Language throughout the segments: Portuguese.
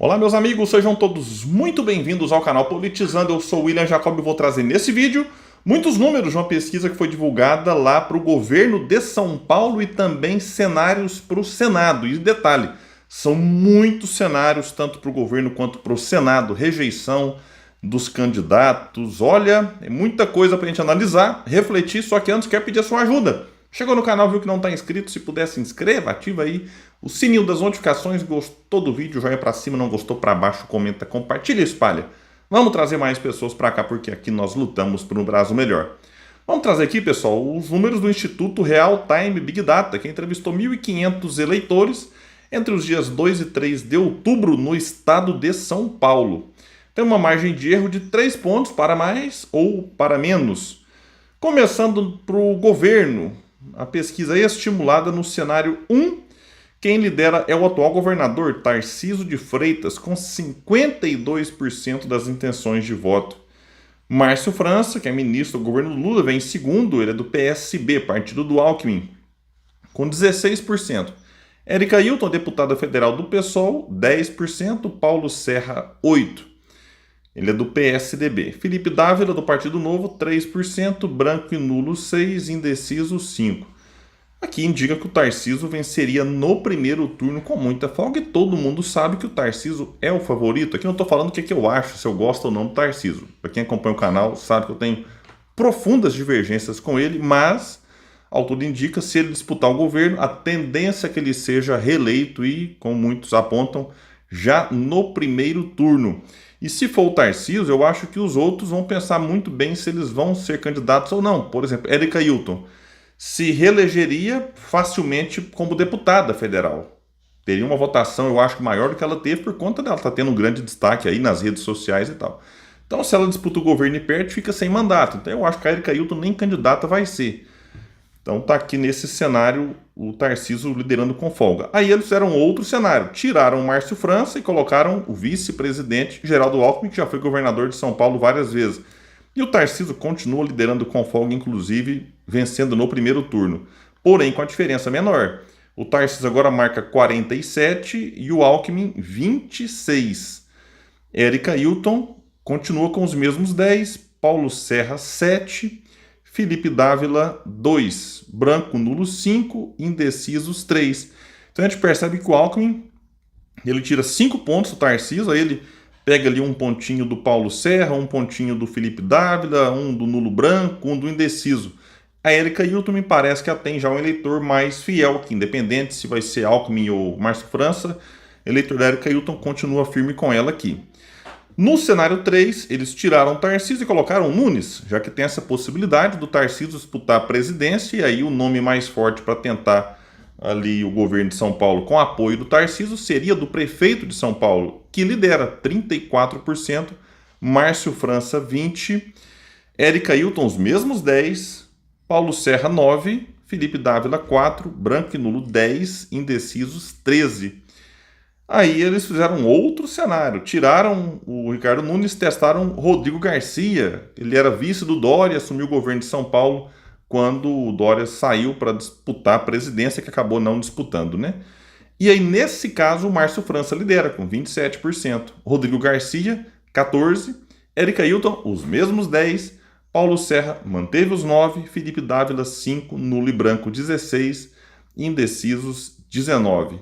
Olá meus amigos, sejam todos muito bem-vindos ao canal Politizando. Eu sou o William Jacob e vou trazer nesse vídeo muitos números de uma pesquisa que foi divulgada lá para o governo de São Paulo e também cenários para o Senado. E detalhe, são muitos cenários tanto para o governo quanto para o Senado, rejeição dos candidatos. Olha, é muita coisa para a gente analisar, refletir, só que antes quero pedir a sua ajuda. Chegou no canal, viu que não está inscrito? Se puder, se inscreva, ativa aí o sininho das notificações. Gostou do vídeo, joinha para cima, não gostou para baixo, comenta, compartilha e espalha. Vamos trazer mais pessoas para cá, porque aqui nós lutamos por um Brasil melhor. Vamos trazer aqui, pessoal, os números do Instituto Real Time Big Data, que entrevistou 1.500 eleitores entre os dias 2 e 3 de outubro no estado de São Paulo. Tem uma margem de erro de 3 pontos para mais ou para menos. Começando para o governo, a pesquisa é estimulada no cenário 1. Quem lidera é o atual governador Tarcísio de Freitas, com 52% das intenções de voto. Márcio França, que é ministro do governo Lula, vem em segundo, ele é do PSB, partido do Alckmin, com 16%. Érica Hilton, deputada federal do PSOL, 10%. Paulo Serra, 8%. Ele é do PSDB. Felipe Dávila, do Partido Novo, 3%. Branco e nulo, 6%. Indeciso, 5%. Aqui indica que o Tarcísio venceria no primeiro turno com muita folga e todo mundo sabe que o Tarcísio é o favorito. Aqui não estou falando o que eu acho, se eu gosto ou não do Tarcísio. Para quem acompanha o canal sabe que eu tenho profundas divergências com ele, mas, ao tudo indica, se ele disputar o governo, a tendência é que ele seja reeleito e, como muitos apontam, já no primeiro turno. E se for o Tarcísio, eu acho que os outros vão pensar muito bem se eles vão ser candidatos ou não. Por exemplo, Érica Hilton se reelegeria facilmente como deputada federal. Teria uma votação, eu acho, maior do que ela teve por conta dela estar tendo um grande destaque aí nas redes sociais e tal. Então, se ela disputa o governo e perde, fica sem mandato. Então, eu acho que a Érica Hilton nem candidata vai ser. Então, tá aqui nesse cenário o Tarcísio liderando com folga. Aí eles fizeram outro cenário. Tiraram o Márcio França e colocaram o vice-presidente Geraldo Alckmin, que já foi governador de São Paulo várias vezes. E o Tarcísio continua liderando com folga, inclusive vencendo no primeiro turno. Porém, com a diferença menor. O Tarcísio agora marca 47 e o Alckmin 26. Érica Hilton continua com os mesmos 10. Paulo Serra 7. Felipe Dávila 2. Branco nulo 5. Indecisos 3. Então a gente percebe que o Alckmin ele tira 5 pontos do Tarcísio, aí ele pega ali um pontinho do Paulo Serra, um pontinho do Felipe Dávila, um do nulo branco, um do indeciso. A Érica Hilton me parece que ela tem já um eleitor mais fiel, que independente se vai ser Alckmin ou Márcio França, o eleitor da Érica Hilton continua firme com ela aqui. No cenário 3, eles tiraram o Tarcísio e colocaram o Nunes, já que tem essa possibilidade do Tarcísio disputar a presidência, e aí o nome mais forte para tentar ali o governo de São Paulo com apoio do Tarcísio seria do prefeito de São Paulo, que lidera 34%, Márcio França 20%, Érica Hilton os mesmos 10%, Paulo Serra 9%, Felipe Dávila 4%, Branco e nulo 10%, indecisos 13%. Aí eles fizeram outro cenário, tiraram o Ricardo Nunes, testaram Rodrigo Garcia, ele era vice do Dória, assumiu o governo de São Paulo quando o Dória saiu para disputar a presidência, que acabou não disputando, né? E aí, nesse caso, o Márcio França lidera com 27%, Rodrigo Garcia 14%, Érica Hilton os mesmos 10%, Paulo Serra manteve os 9%, Felipe Dávila 5%, nulo e branco 16%, indecisos 19%.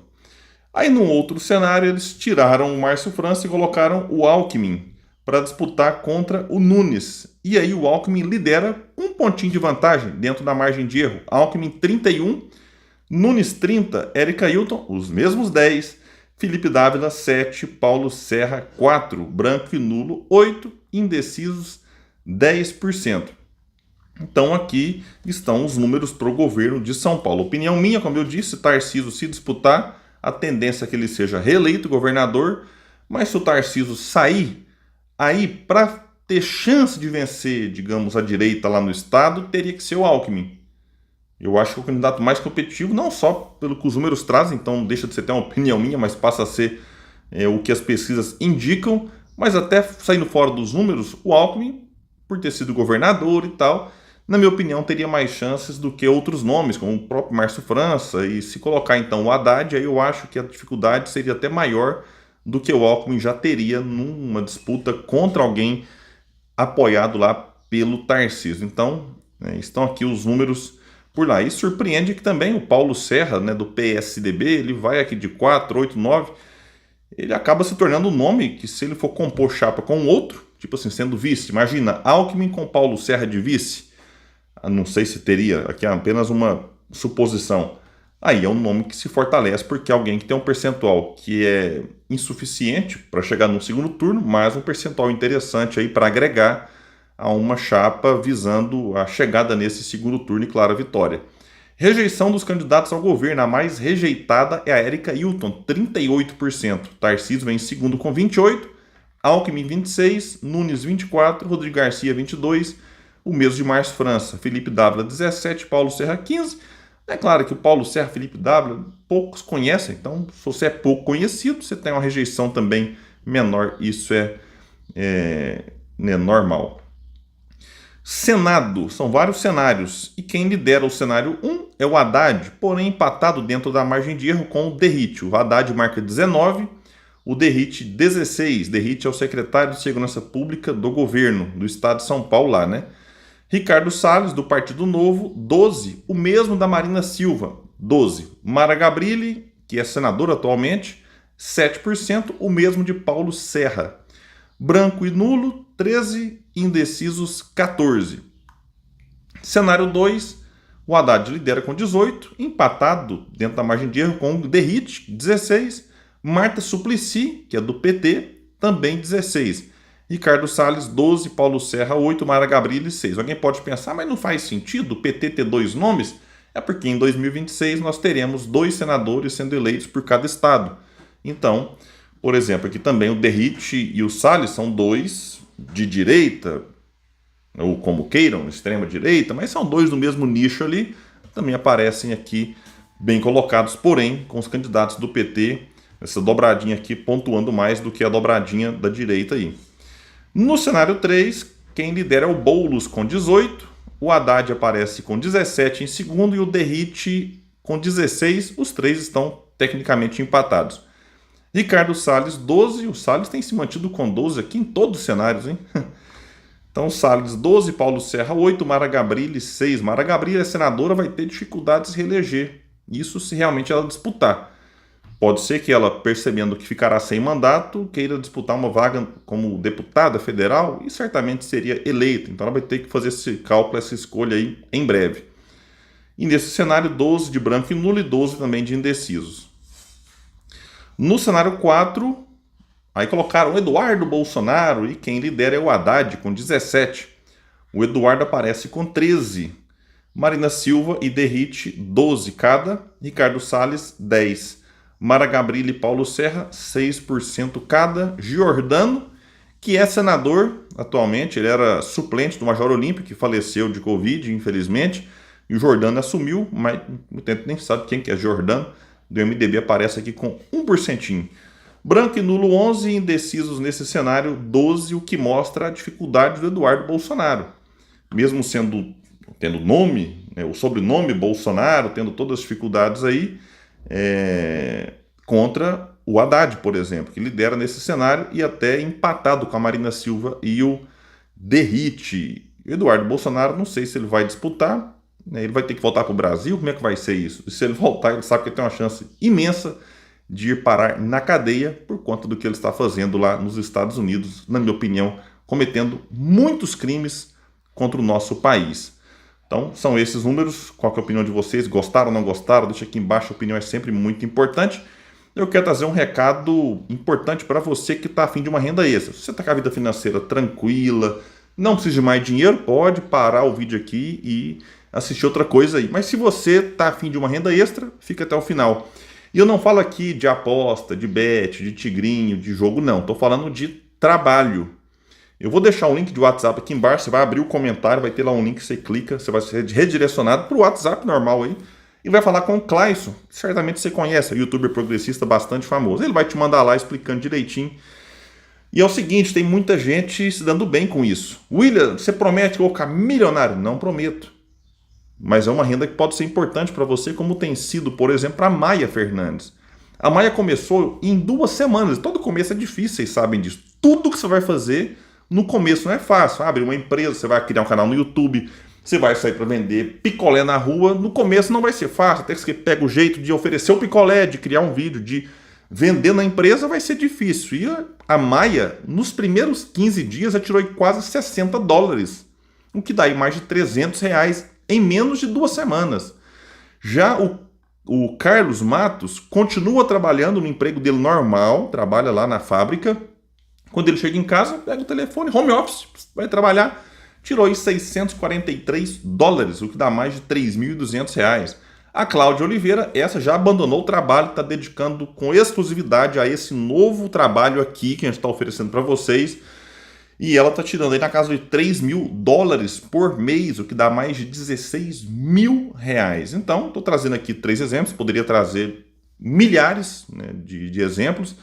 Aí, num outro cenário, eles tiraram o Márcio França e colocaram o Alckmin para disputar contra o Nunes. E aí o Alckmin lidera um pontinho de vantagem dentro da margem de erro. Alckmin 31%, Nunes 30%, Érica Hilton os mesmos 10%, Felipe Dávila 7%, Paulo Serra 4%, Branco e nulo 8%, indecisos 10%. Então aqui estão os números para o governo de São Paulo. Opinião minha, como eu disse, Tarcísio se disputar, a tendência é que ele seja reeleito governador, mas se o Tarcísio sair, aí para ter chance de vencer, digamos, a direita lá no estado, teria que ser o Alckmin. Eu acho que é o candidato mais competitivo, não só pelo que os números trazem, então deixa de ser até uma opinião minha, mas passa a ser o que as pesquisas indicam, mas até saindo fora dos números, o Alckmin, por ter sido governador e tal, na minha opinião, teria mais chances do que outros nomes, como o próprio Márcio França, e se colocar então o Haddad, aí eu acho que a dificuldade seria até maior do que o Alckmin já teria numa disputa contra alguém apoiado lá pelo Tarcísio. Então, estão aqui os números por lá. E surpreende que também o Paulo Serra, do PSDB, ele vai aqui de 4, 8, 9, ele acaba se tornando um nome que, se ele for compor chapa com outro, tipo assim, sendo vice, imagina, Alckmin com Paulo Serra de vice, não sei se teria, aqui é apenas uma suposição, aí é um nome que se fortalece, porque é alguém que tem um percentual que é insuficiente para chegar no segundo turno, mas um percentual interessante aí para agregar a uma chapa visando a chegada nesse segundo turno e clara vitória. Rejeição dos candidatos ao governo, a mais rejeitada é a Érica Hilton, 38%. Tarcísio vem em segundo com 28%, Alckmin 26%, Nunes 24%, Rodrigo Garcia 22%, o mês de Márcio França, Felipe Dávila 17%, Paulo Serra 15%. É claro que o Paulo Serra, Felipe Dávila, poucos conhecem, então se você é pouco conhecido, você tem uma rejeição também menor, isso é normal. Senado, são vários cenários, e quem lidera o cenário 1 é o Haddad, porém empatado dentro da margem de erro com o Derrite. O Haddad marca 19, o Derrite 16. Derrite é o secretário de Segurança Pública do governo do estado de São Paulo lá, Ricardo Salles, do Partido Novo, 12. O mesmo da Marina Silva, 12. Mara Gabrilli, que é senadora atualmente, 7%. O mesmo de Paulo Serra. Branco e nulo, 13. Indecisos, 14. Cenário 2, o Haddad lidera com 18, empatado dentro da margem de erro com o Derrite, 16. Marta Suplicy, que é do PT, também 16. Ricardo Salles, 12. Paulo Serra, 8. Mara Gabrilli, 6. Alguém pode pensar, mas não faz sentido o PT ter dois nomes? É porque em 2026 nós teremos 2 senadores sendo eleitos por cada estado. Então, por exemplo, aqui também o Derrite e o Salles são 2 de direita, ou como queiram, extrema direita, mas são 2 do mesmo nicho ali, também aparecem aqui bem colocados, porém, com os candidatos do PT, essa dobradinha aqui pontuando mais do que a dobradinha da direita aí. No cenário 3, quem lidera é o Boulos com 18, o Haddad aparece com 17 em segundo e o Derrite com 16, os três estão tecnicamente empatados. Ricardo Salles, 12, o Salles tem se mantido com 12 aqui em todos os cenários, Então, Salles, 12, Paulo Serra, 8, Mara Gabrilli, 6. Mara Gabrilli é senadora, vai ter dificuldades de reeleger, isso se realmente ela disputar. Pode ser que ela, percebendo que ficará sem mandato, queira disputar uma vaga como deputada federal e certamente seria eleita. Então ela vai ter que fazer esse cálculo, essa escolha aí em breve. E nesse cenário, 12 de branco e nulo e 12 também de indecisos. No cenário 4, aí colocaram o Eduardo Bolsonaro e quem lidera é o Haddad com 17. O Eduardo aparece com 13. Marina Silva e Derrite, 12 cada. Ricardo Salles, 10. Mara Gabrilli e Paulo Serra, 6% cada. Giordano, que é senador atualmente, ele era suplente do Major Olímpio, que faleceu de Covid, infelizmente, e o Giordano assumiu, mas muita gente nem sabe quem que é Giordano, do MDB aparece aqui com 1%. Branco e nulo, 11, indecisos nesse cenário, 12, o que mostra a dificuldade do Eduardo Bolsonaro. Mesmo tendo nome, o sobrenome Bolsonaro, tendo todas as dificuldades aí, contra o Haddad, por exemplo, que lidera nesse cenário e até empatado com a Marina Silva e o Derrite. O Eduardo Bolsonaro, não sei se ele vai disputar, ele vai ter que voltar para o Brasil, como é que vai ser isso? E se ele voltar, ele sabe que tem uma chance imensa de ir parar na cadeia por conta do que ele está fazendo lá nos Estados Unidos, na minha opinião, cometendo muitos crimes contra o nosso país. Então, são esses números. Qual que é a opinião de vocês? Gostaram ou não gostaram? Deixa aqui embaixo, a opinião é sempre muito importante. Eu quero trazer um recado importante para você que está afim de uma renda extra. Se você está com a vida financeira tranquila, não precisa de mais dinheiro, pode parar o vídeo aqui e assistir outra coisa aí. Mas se você está afim de uma renda extra, fica até o final. E eu não falo aqui de aposta, de bet, de tigrinho, de jogo, não. Estou falando de trabalho. Eu vou deixar um link de WhatsApp aqui embaixo, você vai abrir o comentário, vai ter lá um link, você clica, você vai ser redirecionado para o WhatsApp normal aí e vai falar com o Clayson, que certamente você conhece, é um youtuber progressista bastante famoso. Ele vai te mandar lá explicando direitinho. E é o seguinte, tem muita gente se dando bem com isso. William, você promete que eu vou ficar milionário? Não prometo. Mas é uma renda que pode ser importante para você, como tem sido, por exemplo, para a Maia Fernandes. A Maia começou em 2 semanas. Todo começo é difícil, vocês sabem disso. Tudo que você vai fazer no começo não é fácil. Abrir uma empresa, você vai criar um canal no YouTube, você vai sair para vender picolé na rua. No começo não vai ser fácil, até que você pega o jeito de oferecer o picolé, de criar um vídeo, de vender na empresa, vai ser difícil. E a Maia, nos primeiros 15 dias, já tirou quase $60, o que dá aí mais de R$ 300 em menos de 2 semanas. Já o Carlos Matos continua trabalhando no emprego dele normal, trabalha lá na fábrica. Quando ele chega em casa, pega o telefone, home office, vai trabalhar. Tirou aí $643, o que dá mais de R$ 3.200. A Cláudia Oliveira, essa já abandonou o trabalho, está dedicando com exclusividade a esse novo trabalho aqui que a gente está oferecendo para vocês. E ela está tirando aí na casa de $3.000 por mês, o que dá mais de R$ 16.000. Então, estou trazendo aqui 3 exemplos, poderia trazer milhares, né, de exemplos.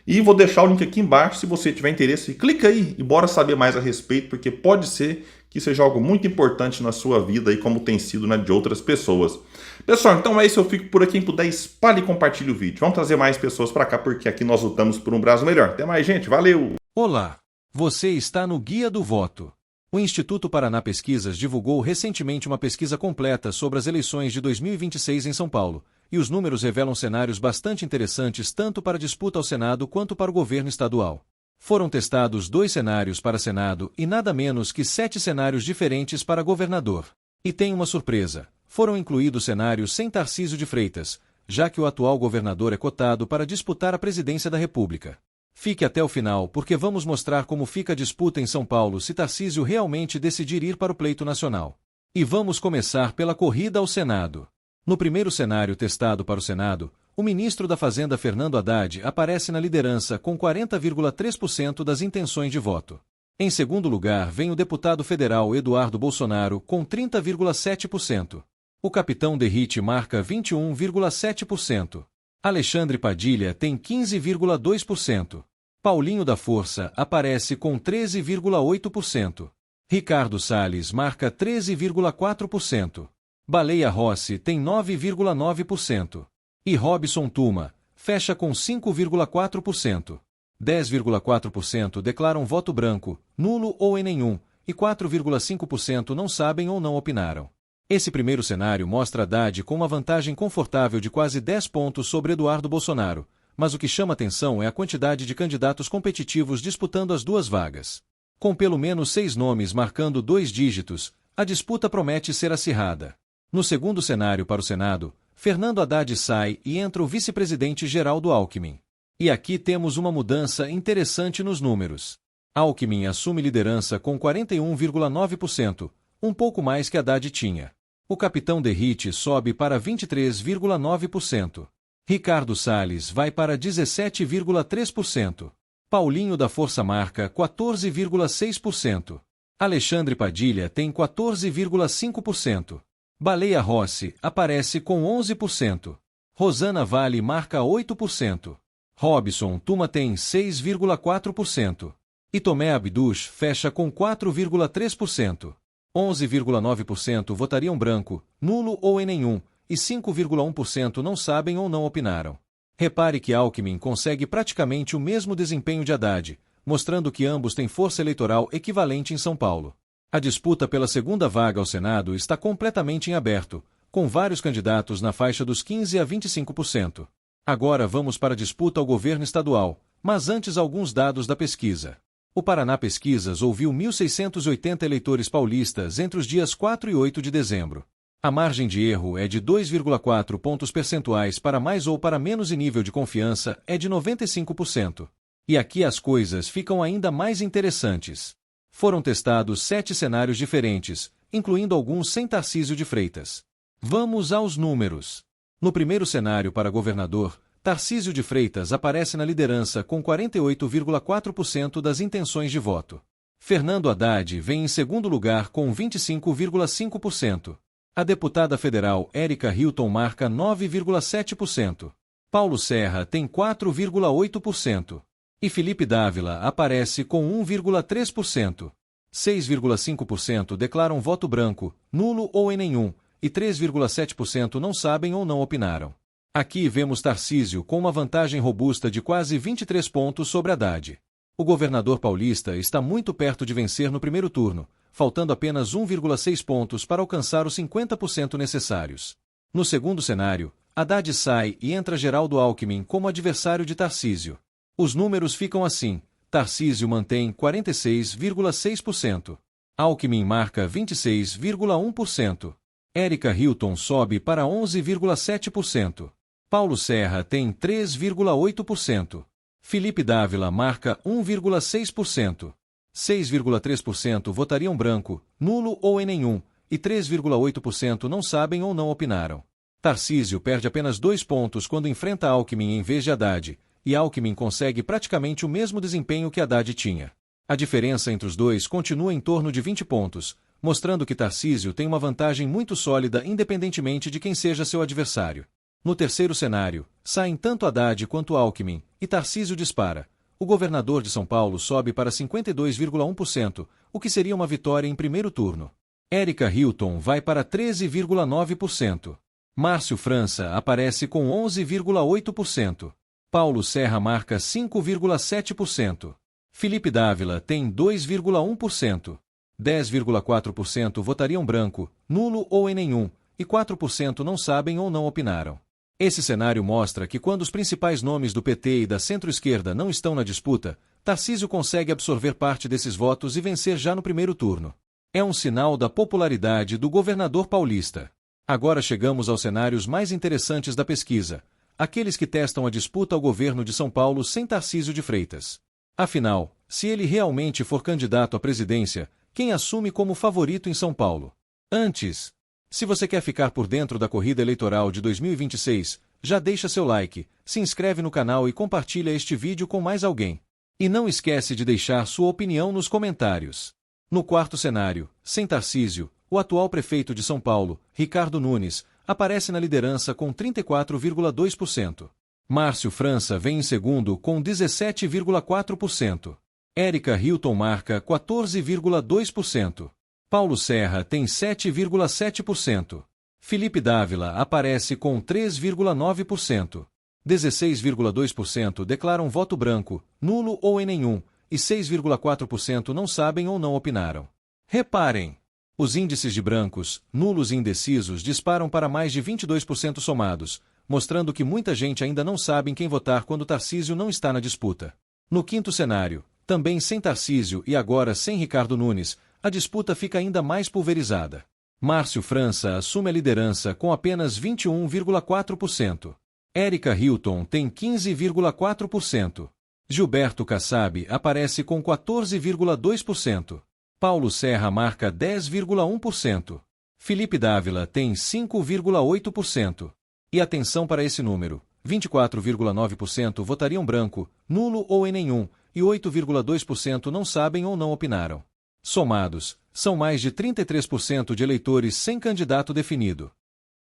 E vou deixar o link aqui embaixo, se você tiver interesse, clica aí e bora saber mais a respeito, porque pode ser que seja algo muito importante na sua vida, aí, como tem sido na de outras pessoas. Pessoal, então é isso, eu fico por aqui. Quem puder, espalhe e compartilhe o vídeo. Vamos trazer mais pessoas para cá, porque aqui nós lutamos por um Brasil melhor. Até mais, gente. Valeu! Olá! Você está no Guia do Voto. O Instituto Paraná Pesquisas divulgou recentemente uma pesquisa completa sobre as eleições de 2026 em São Paulo, e os números revelam cenários bastante interessantes tanto para a disputa ao Senado quanto para o governo estadual. Foram testados 2 cenários para Senado e nada menos que 7 cenários diferentes para governador. E tem uma surpresa: foram incluídos cenários sem Tarcísio de Freitas, já que o atual governador é cotado para disputar a presidência da República. Fique até o final, porque vamos mostrar como fica a disputa em São Paulo se Tarcísio realmente decidir ir para o pleito nacional. E vamos começar pela corrida ao Senado. No primeiro cenário testado para o Senado, o ministro da Fazenda Fernando Haddad aparece na liderança com 40,3% das intenções de voto. Em segundo lugar vem o deputado federal Eduardo Bolsonaro com 30,7%. O capitão Derrite marca 21,7%. Alexandre Padilha tem 15,2%. Paulinho da Força aparece com 13,8%. Ricardo Salles marca 13,4%. Baleia Rossi tem 9,9%. E Robson Tuma fecha com 5,4%. 10,4% declaram voto branco, nulo ou em nenhum, e 4,5% não sabem ou não opinaram. Esse primeiro cenário mostra Haddad com uma vantagem confortável de quase 10 pontos sobre Eduardo Bolsonaro, mas o que chama atenção é a quantidade de candidatos competitivos disputando as 2 vagas. Com pelo menos 6 nomes marcando 2 dígitos, a disputa promete ser acirrada. No segundo cenário para o Senado, Fernando Haddad sai e entra o vice-presidente Geraldo Alckmin. E aqui temos uma mudança interessante nos números. Alckmin assume liderança com 41,9%, um pouco mais que Haddad tinha. O capitão Derrite sobe para 23,9%. Ricardo Salles vai para 17,3%. Paulinho da Força marca 14,6%. Alexandre Padilha tem 14,5%. Baleia Rossi aparece com 11%. Rosana Vale marca 8%. Robson Tuma tem 6,4%. E Tomé Abduch fecha com 4,3%. 11,9% votariam branco, nulo ou em nenhum, e 5,1% não sabem ou não opinaram. Repare que Alckmin consegue praticamente o mesmo desempenho de Haddad, mostrando que ambos têm força eleitoral equivalente em São Paulo. A disputa pela segunda vaga ao Senado está completamente em aberto, com vários candidatos na faixa dos 15% a 25%. Agora vamos para a disputa ao governo estadual, mas antes alguns dados da pesquisa. O Paraná Pesquisas ouviu 1.680 eleitores paulistas entre os dias 4 e 8 de dezembro. A margem de erro é de 2,4 pontos percentuais para mais ou para menos e nível de confiança é de 95%. E aqui as coisas ficam ainda mais interessantes. Foram testados 7 cenários diferentes, incluindo alguns sem Tarcísio de Freitas. Vamos aos números. No primeiro cenário para governador, Tarcísio de Freitas aparece na liderança com 48,4% das intenções de voto. Fernando Haddad vem em segundo lugar com 25,5%. A deputada federal Érica Hilton marca 9,7%. Paulo Serra tem 4,8%. E Felipe Dávila aparece com 1,3%. 6,5% declaram voto branco, nulo ou em nenhum, e 3,7% não sabem ou não opinaram. Aqui vemos Tarcísio com uma vantagem robusta de quase 23 pontos sobre Haddad. O governador paulista está muito perto de vencer no primeiro turno, faltando apenas 1,6 pontos para alcançar os 50% necessários. No segundo cenário, Haddad sai e entra Geraldo Alckmin como adversário de Tarcísio. Os números ficam assim: Tarcísio mantém 46,6%. Alckmin marca 26,1%. Érica Hilton sobe para 11,7%. Paulo Serra tem 3,8%. Felipe Dávila marca 1,6%. 6,3% votariam branco, nulo ou em nenhum, e 3,8% não sabem ou não opinaram. Tarcísio perde apenas 2 pontos quando enfrenta Alckmin em vez de Haddad, e Alckmin consegue praticamente o mesmo desempenho que Haddad tinha. A diferença entre os dois continua em torno de 20 pontos, mostrando que Tarcísio tem uma vantagem muito sólida independentemente de quem seja seu adversário. No terceiro cenário, saem tanto Haddad quanto Alckmin, e Tarcísio dispara. O governador de São Paulo sobe para 52,1%, o que seria uma vitória em primeiro turno. Érica Hilton vai para 13,9%. Márcio França aparece com 11,8%. Paulo Serra marca 5,7%. Felipe Dávila tem 2,1%. 10,4% votariam branco, nulo ou em nenhum, e 4% não sabem ou não opinaram. Esse cenário mostra que quando os principais nomes do PT e da centro-esquerda não estão na disputa, Tarcísio consegue absorver parte desses votos e vencer já no primeiro turno. É um sinal da popularidade do governador paulista. Agora chegamos aos cenários mais interessantes da pesquisa, aqueles que testam a disputa ao governo de São Paulo sem Tarcísio de Freitas. Afinal, se ele realmente for candidato à presidência, quem assume como favorito em São Paulo? Antes, se você quer ficar por dentro da corrida eleitoral de 2026, já deixa seu like, se inscreve no canal e compartilha este vídeo com mais alguém. E não esquece de deixar sua opinião nos comentários. No quarto cenário, sem Tarcísio, o atual prefeito de São Paulo, Ricardo Nunes, aparece na liderança com 34,2%. Márcio França vem em segundo com 17,4%. Érica Hilton marca 14,2%. Paulo Serra tem 7,7%. Felipe Dávila aparece com 3,9%. 16,2% declaram voto branco, nulo ou em nenhum, e 6,4% não sabem ou não opinaram. Reparem! Os índices de brancos, nulos e indecisos disparam para mais de 22% somados, mostrando que muita gente ainda não sabe em quem votar quando Tarcísio não está na disputa. No quinto cenário, também sem Tarcísio e agora sem Ricardo Nunes, a disputa fica ainda mais pulverizada. Márcio França assume a liderança com apenas 21,4%. Érica Hilton tem 15,4%. Gilberto Kassab aparece com 14,2%. Paulo Serra marca 10,1%. Felipe Dávila tem 5,8%. E atenção para esse número: 24,9% votariam branco, nulo ou em nenhum, e 8,2% não sabem ou não opinaram. Somados, são mais de 33% de eleitores sem candidato definido.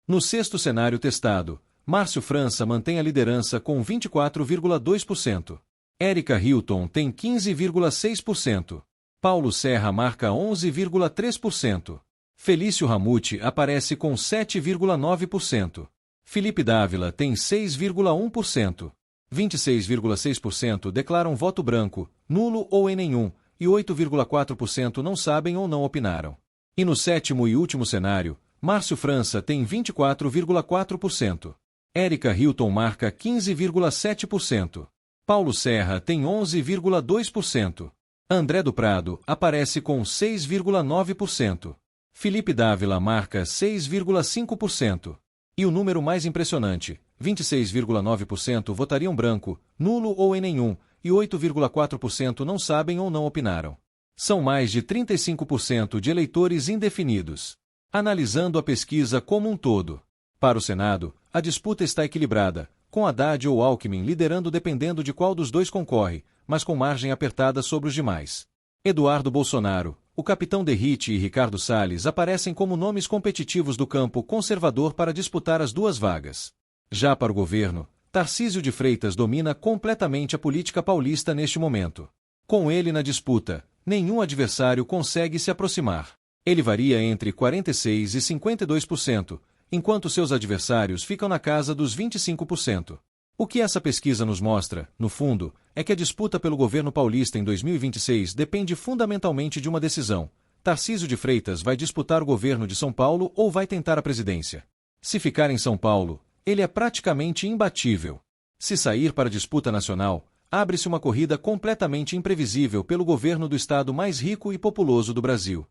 No sexto cenário testado, Márcio França mantém a liderança com 24,2%. Érica Hilton tem 15,6%. Paulo Serra marca 11,3%. Felício Ramute aparece com 7,9%. Felipe Dávila tem 6,1%. 26,6% declaram voto branco, nulo ou em nenhum, e 8,4% não sabem ou não opinaram. E no sétimo e último cenário, Márcio França tem 24,4%. Érica Hilton marca 15,7%. Paulo Serra tem 11,2%. André do Prado aparece com 6,9%. Felipe Dávila marca 6,5%. E o número mais impressionante, 26,9% votariam branco, nulo ou em nenhum, e 8,4% não sabem ou não opinaram. São mais de 35% de eleitores indefinidos. Analisando a pesquisa como um todo. Para o Senado, a disputa está equilibrada, com Haddad ou Alckmin liderando dependendo de qual dos dois concorre, mas com margem apertada sobre os demais. Eduardo Bolsonaro, o Capitão Derrite e Ricardo Salles aparecem como nomes competitivos do campo conservador para disputar as duas vagas. Já para o governo, Tarcísio de Freitas domina completamente a política paulista neste momento. Com ele na disputa, nenhum adversário consegue se aproximar. Ele varia entre 46% e 52%, enquanto seus adversários ficam na casa dos 25%. O que essa pesquisa nos mostra, no fundo, é que a disputa pelo governo paulista em 2026 depende fundamentalmente de uma decisão: Tarcísio de Freitas vai disputar o governo de São Paulo ou vai tentar a presidência? Se ficar em São Paulo, ele é praticamente imbatível. Se sair para a disputa nacional, abre-se uma corrida completamente imprevisível pelo governo do estado mais rico e populoso do Brasil.